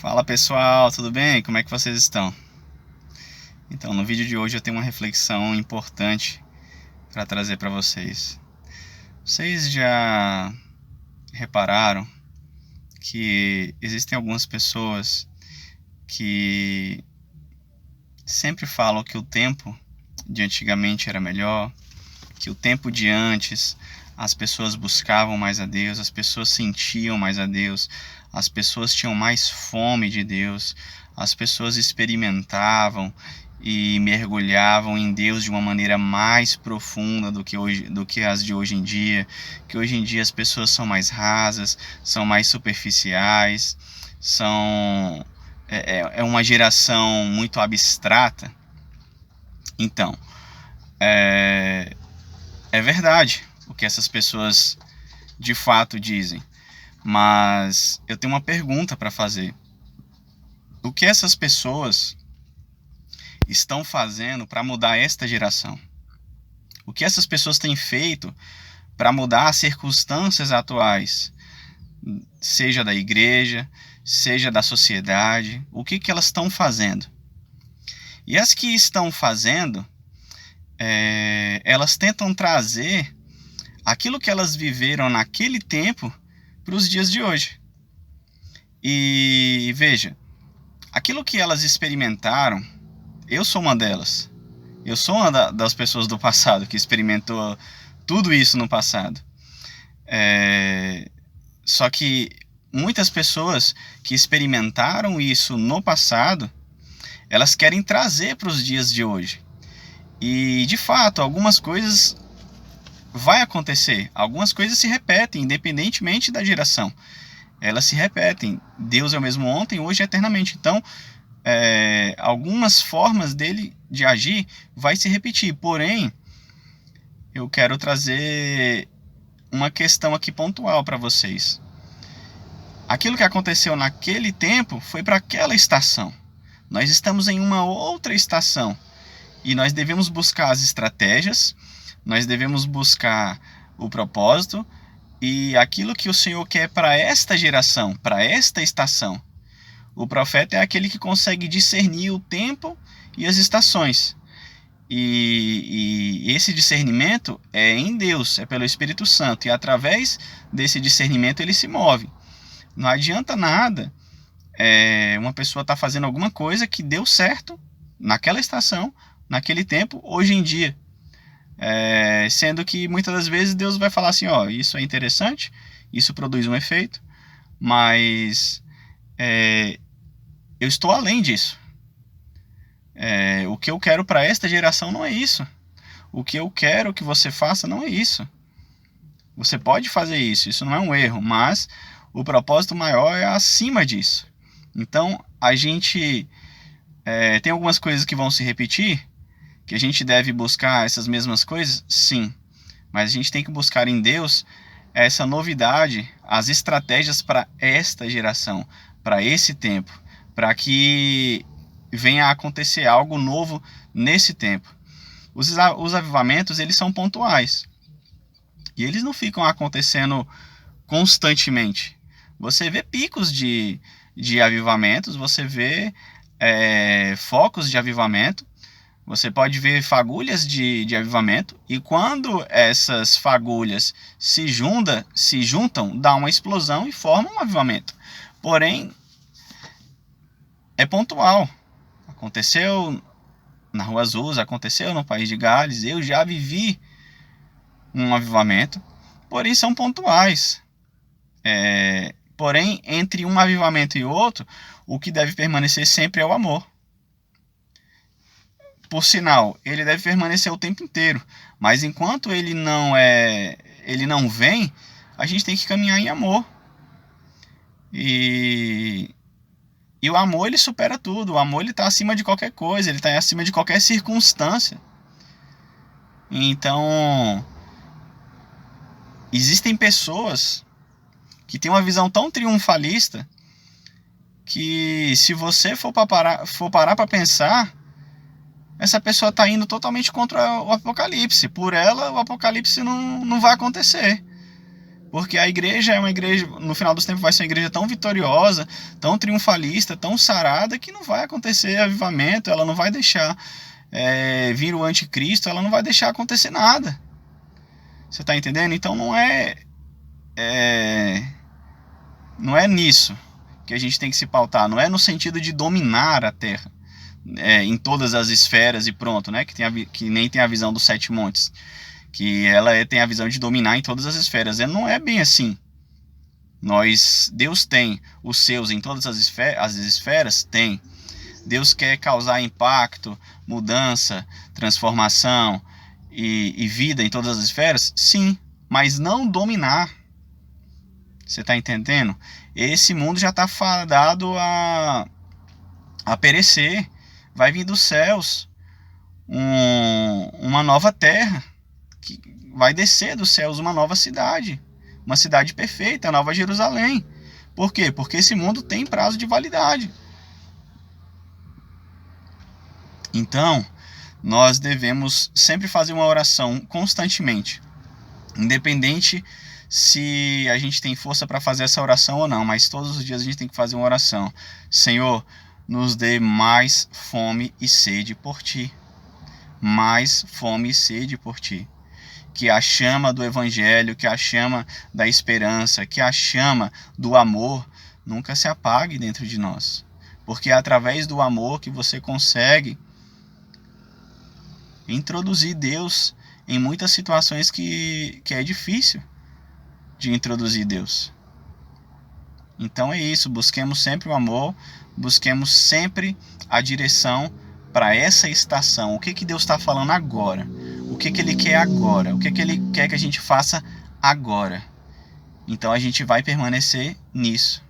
Fala pessoal, tudo bem? Como é que vocês estão? Então, no vídeo de hoje eu tenho uma reflexão importante para trazer para vocês. Vocês já repararam que existem algumas pessoas que sempre falam que o tempo de antigamente era melhor, que o tempo de antes as pessoas buscavam mais a Deus, as pessoas sentiam mais a Deus, as pessoas tinham mais fome de Deus, as pessoas experimentavam e mergulhavam em Deus de uma maneira mais profunda do que as de hoje em dia, que hoje em dia as pessoas são mais rasas, são mais superficiais, é uma geração muito abstrata. Então, é verdade o que essas pessoas de fato dizem, mas eu tenho uma pergunta para fazer. O que essas pessoas estão fazendo para mudar esta geração? O que essas pessoas têm feito para mudar as circunstâncias atuais, seja da igreja, seja da sociedade? O que elas estão fazendo? E as que estão fazendo, elas tentam trazer aquilo que elas viveram naquele tempo para os dias de hoje. E veja, aquilo que elas experimentaram, eu sou uma delas. Eu sou uma das pessoas do passado que experimentou tudo isso no passado. Só que muitas pessoas que experimentaram isso no passado, elas querem trazer para os dias de hoje. E de fato, algumas coisas vai acontecer, algumas coisas se repetem, independentemente da geração. Elas se repetem. Deus é o mesmo ontem, hoje e eternamente. Então, algumas formas dele de agir vai se repetir. Porém, eu quero trazer uma questão aqui pontual para vocês. Aquilo que aconteceu naquele tempo foi para aquela estação. Nós estamos em uma outra estação e nós devemos buscar as estratégias, nós devemos buscar o propósito e aquilo que o Senhor quer para esta geração, para esta estação. O profeta é aquele que consegue discernir o tempo e as estações. E esse discernimento é em Deus, é pelo Espírito Santo. E através desse discernimento ele se move. Não adianta nada uma pessoa estar fazendo alguma coisa que deu certo naquela estação, naquele tempo, hoje em dia. Sendo que muitas das vezes Deus vai falar assim, isso é interessante, isso produz um efeito, mas eu estou além disso. O que eu quero para esta geração não é isso. O que eu quero que você faça não é isso. Você pode fazer isso não é um erro, mas o propósito maior é acima disso. Então, a gente tem algumas coisas que vão se repetir, que a gente deve buscar essas mesmas coisas, sim. Mas a gente tem que buscar em Deus essa novidade, as estratégias para esta geração, para esse tempo, para que venha a acontecer algo novo nesse tempo. Os avivamentos, eles são pontuais. E eles não ficam acontecendo constantemente. Você vê picos de avivamentos, você vê focos de avivamento, você pode ver fagulhas de avivamento, e quando essas fagulhas se juntam, dá uma explosão e forma um avivamento. Porém, é pontual. Aconteceu na Rua Azusa, aconteceu no País de Gales, eu já vivi um avivamento, porém são pontuais. Porém, entre um avivamento e outro, o que deve permanecer sempre é o amor. Por sinal, ele deve permanecer o tempo inteiro, mas enquanto ele não vem, a gente tem que caminhar em amor. E o amor, ele supera tudo. O amor, ele está acima de qualquer coisa, ele está acima de qualquer circunstância. Então, existem pessoas que têm uma visão tão triunfalista que, se você for parar para pensar, essa pessoa está indo totalmente contra o Apocalipse. Por ela, o Apocalipse não vai acontecer. Porque a igreja é uma igreja, no final dos tempos vai ser uma igreja tão vitoriosa, tão triunfalista, tão sarada, que não vai acontecer avivamento, ela não vai deixar vir o anticristo, ela não vai deixar acontecer nada. Você está entendendo? Então não é nisso que a gente tem que se pautar, não é no sentido de dominar a terra em todas as esferas e pronto, né? Que nem tem a visão dos 7 montes, que ela tem a visão de dominar em todas as esferas. Não é bem assim. Deus tem os seus em todas as esferas? Tem. Deus quer causar impacto, mudança, transformação e vida em todas as esferas? Sim, mas não dominar. Você está entendendo? Esse mundo já está fadado a perecer. Vai vir dos céus uma nova terra. Que vai descer dos céus uma nova cidade. Uma cidade perfeita, a Nova Jerusalém. Por quê? Porque esse mundo tem prazo de validade. Então, nós devemos sempre fazer uma oração constantemente. Independente se a gente tem força para fazer essa oração ou não, mas todos os dias a gente tem que fazer uma oração. Senhor, nos dê mais fome e sede por Ti. Mais fome e sede por Ti. Que a chama do Evangelho, que a chama da esperança, que a chama do amor nunca se apague dentro de nós. Porque é através do amor que você consegue introduzir Deus em muitas situações que é difícil de introduzir Deus. Então é isso, busquemos sempre o amor, busquemos sempre a direção para essa estação. O que Deus está falando agora? O que Ele quer agora? O que Ele quer que a gente faça agora? Então a gente vai permanecer nisso.